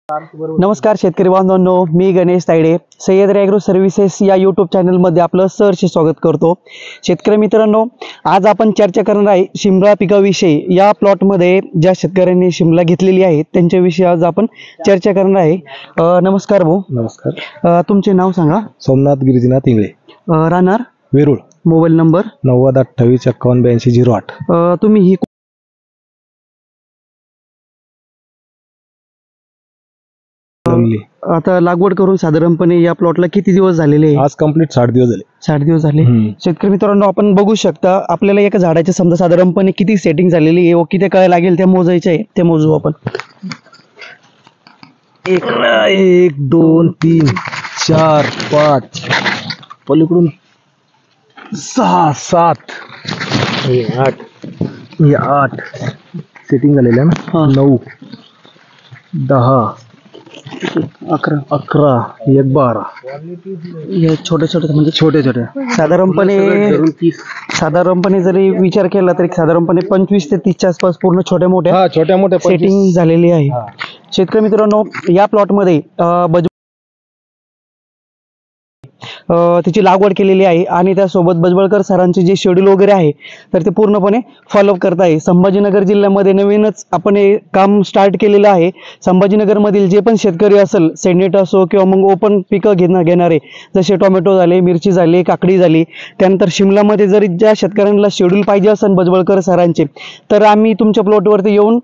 नमस्कार शेतकरी बांधवांनो, मी गणेश तायडे सह्याद्री ॲग्रो सर्व्हिसेस या यूट्यूब चॅनलमध्ये आपलं सहर्ष स्वागत करतो। शेतकरी मित्रांनो, आज आपण चर्चा करणार आहे शिमला पिकाविषयी। या प्लॉटमध्ये ज्या शेतकऱ्यांनी शिमला घेतलेली आहे त्यांच्याविषयी आज आपण चर्चा करणार आहे। नमस्कार भाऊ। नमस्कार। तुमचे नाव सांगा। सोमनाथ गिरिजीनाथ इंगळे, राहणार वेरूळ। Mobile number 9028518208। तुम्ही ही आता लागवड करून साधारणपणे या प्लॉटला किती दिवस झालेले? आज कंप्लीट 60 दिवस झाले। 60 दिवस झाले। शेतकरी मित्रांनो, आपण बघू शकता आपल्याला एका झाडाचे समजा साधारणपणे किती सेटिंग झालेली आहे व किती काळ लागेल ते मोजायचे आहे, ते मोजू आपण। 1 2 3 4 5 पलीकडून 6 7 8 सेटिंग झालेले ना। 9 10 11 1 12 हे छोटे छोटे म्हणजे छोटे साधारणपणे जरी विचार केला तरी साधारणपणे 25 ते 30 च्या आसपास पूर्ण छोट्या मोठ्या सेटिंग झालेली आहे। शेतकरी मित्रांनो, या प्लॉट मध्ये त्याची लागवड केलेली आहे आणि त्यासोबत बजबळकर सरांचे जे शेड्यूल वगैरे आहे तर ते पूर्णपणे फॉलोअप करत आहे। संभाजीनगर जिल्ह्यामध्ये नवीनच आपण हे काम स्टार्ट केलेलं आहे। संभाजीनगर मधील जे पण शेतकरी असेल, सेंडेट असो किंवा मग ओपन पिकं घेणारे जसे टोमॅटो झाले, मिरची झाली, काकडी झाली, त्यानंतर शिमलामध्ये जरी ज्या शेतकऱ्यांना शेड्यूल पाहिजे असेल बजबळकर सरांचे, तर आम्ही तुमच्या प्लॉटवरती येऊन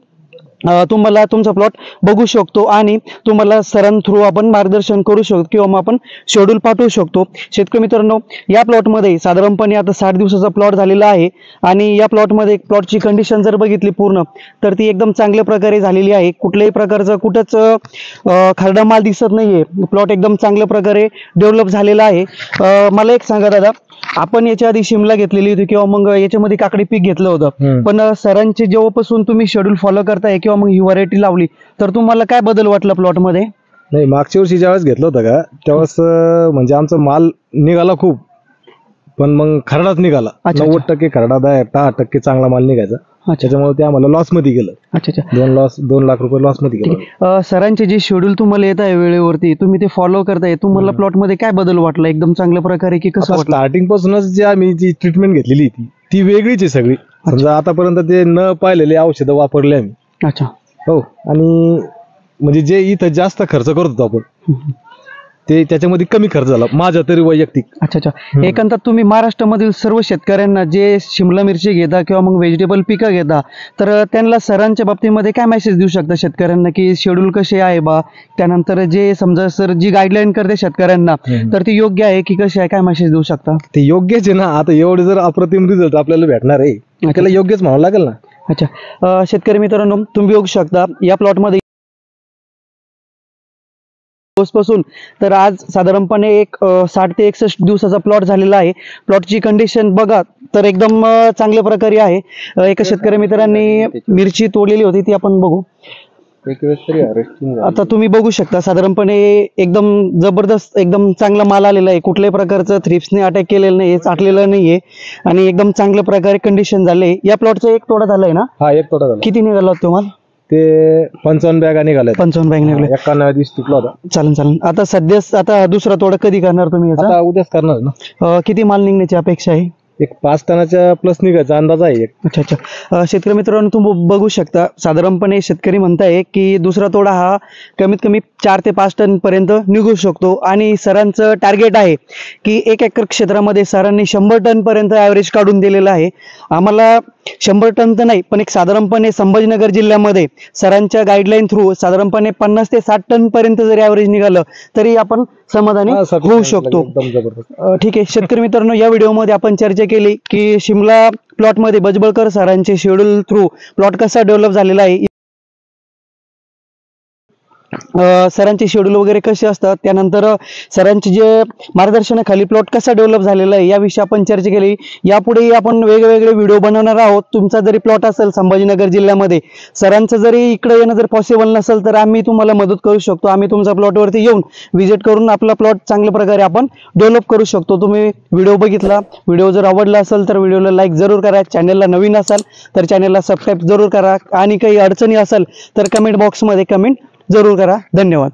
तुम्हाला तुमचा प्लॉट बघू शकतो आणि तुम्हाला सरां थ्रू आपण मार्गदर्शन करू शकतो किंवा मग आपण शेड्यूल पाठवू शकतो। शेतकरी मित्रांनो, या प्लॉटमध्ये साधारणपणे आता 60 दिवसाचा प्लॉट झालेला आहे आणि या प्लॉटमध्ये प्लॉटची कंडिशन जर बघितली पूर्ण तर ती एकदम चांगल्या प्रकारे झालेली आहे। कुठल्याही प्रकारचं कुठंच खरडा माल दिसत नाहीये। प्लॉट एकदम चांगल्या प्रकारे डेव्हलप झालेला आहे। मला एक सांगा दादा, आपण याच्या आधी शिमला घेतलेली होती किंवा मग याच्यामध्ये काकडी पीक घेतलं होतं, पण सरांचे जेव्हापासून तुम्ही शेड्यूल फॉलो करताय किंवा मग ही व्हरायटी लावली तर तुम्हाला काय बदल वाटला प्लॉट मध्ये? नाही, मागच्या वर्षी ज्यावेळेस घेतलं होतं का त्यावेळेस म्हणजे आमचा माल निघाला खूप, पण मग खरडाच निघाला। 90% खरडा, 10% चांगला माल निघायचा। त्याच्यामुळे ते आम्हाला लॉस मध्ये गेलं। 2 लाख रुपये लॉस मध्ये गेलं। सरांचे जे शेड्यूल तुम्हाला येत आहे वेळेवरती, तुम्ही ते फॉलो करताय, तुम्हाला प्लॉट मध्ये काय बदल वाटला एकदम चांगल्या प्रकारे की कसं? स्टार्टिंग पासूनच जी आम्ही जी ट्रीटमेंट घेतलेली ती वेगळीच आहे सगळी। समजा आतापर्यंत ते न पाहिलेले औषधं वापरले आम्ही। अच्छा। हो, आणि म्हणजे जे इथं जास्त खर्च करत होतो आपण ते त्याच्यामध्ये कमी खर्च झाला माझा तरी वैयक्तिक। अच्छा। एकंदर तुम्ही महाराष्ट्रामधील सर्व शेतकऱ्यांना जे शिमला मिरची घेता किंवा मग व्हेजिटेबल पिकं घेता तर त्यांना सरांच्या बाबतीमध्ये काय मेसेज देऊ शकता शेतकऱ्यांना की शेड्यूल कसे आहे बा, त्यानंतर जे समजा सर जी गाईडलाईन करते शेतकऱ्यांना तर ती योग्य आहे की कशी आहे, काय मेसेज देऊ शकता? ते योग्यच आहे ना। आता एवढे जर अप्रतिम रिझल्ट आपल्याला भेटणार आहे त्याला योग्यच म्हणावं लागेल ना। अच्छा। शेतकरी मित्रांनो, तुम्ही बघू शकता या प्लॉटमध्ये पासून तर आज साधारणपणे एक 60 ते 61 दिवसाचा प्लॉट झालेला आहे। प्लॉटची कंडिशन बघा तर एकदम चांगल्या प्रकारे आहे। एका शेतकरी मित्रांनी मिरची तोडलेली होती ती आपण बघू। आता तुम्ही बघू शकता साधारणपणे एकदम जबरदस्त एकदम चांगला माल आलेला आहे। कुठल्याही प्रकारचं थ्रिप्सने अटॅक केलेलं नाही, चाटलेलं नाहीये आणि एकदम चांगल्या प्रकारे कंडिशन झाले। या प्लॉटचा एक तोडा झालाय ना? हा, एक तोडा झाला। किती निघाला तुम्हाला? ते 55 बॅगा निघाल्या। 55 बॅग निघाले। 91 टिकला होता। चालेल। आता सध्या आता दुसरा तोडा कधी करणार तुम्ही याचा? आता उद्याच करणार ना। किती माल निघण्याची अपेक्षा आहे? एक 5 टनाच्या प्लस निघायचा अंदाज आहे। अच्छा। शेतकरी मित्रांनो, तुम्ही बघू शकता साधारणपणे शेतकरी म्हणताय की दुसरा तोडा हा कमीत कमी 4 ते 5 टन पर्यंत निघू शकतो आणि सरांचं टार्गेट आहे की 1 एकर क्षेत्रामध्ये सरांनी 100 टन पर्यंत ऍव्हरेज काढून दिलेलं आहे। आम्हाला 100 टन तर नाही, पण एक साधारणपणे संभाजीनगर जिल्ह्यामध्ये सरांच्या गाईडलाईन थ्रू साधारणपणे 50 ते 60 टन पर्यंत जरी ऍव्हरेज निघालं तरी आपण समाधानी होऊ शकतो। ठीक आहे शेतकरी मित्रांनो, या व्हिडिओमध्ये आपण चर्चा केली की शिमला प्लॉट मध्ये बजबळकर सरांचे शेड्यूल थ्रू प्लॉट कसा डेव्हलप झालेला आहे, सरांचे शेड्यूल वगैरे कसे असतात, त्यानंतर सरांचे जे मार्गदर्शनाखाली प्लॉट कसा डेव्हलप झालेला आहे याविषयी आपण चर्चा केली। यापुढे आपण वेगवेगळे व्हिडिओ बनवणार आहोत। तुमचा जरी प्लॉट असेल संभाजीनगर जिल्ह्यामध्ये, सरांचं जरी इकडे येणं जर पॉसिबल नसेल तर आम्ही तुम्हाला मदत करू शकतो। आम्ही तुमच्या प्लॉटवरती येऊन व्हिजिट करून आपला प्लॉट चांगल्या प्रकारे आपण डेव्हलप करू शकतो। तुम्ही व्हिडिओ बघितला, व्हिडिओ जर आवडला असेल तर व्हिडिओला लाईक जरूर करा। चॅनलला नवीन असाल तर चॅनलला सबस्क्राईब जरूर करा आणि काही अडचणी असेल तर कमेंट बॉक्समध्ये कमेंट जरूर करा. धन्यवाद.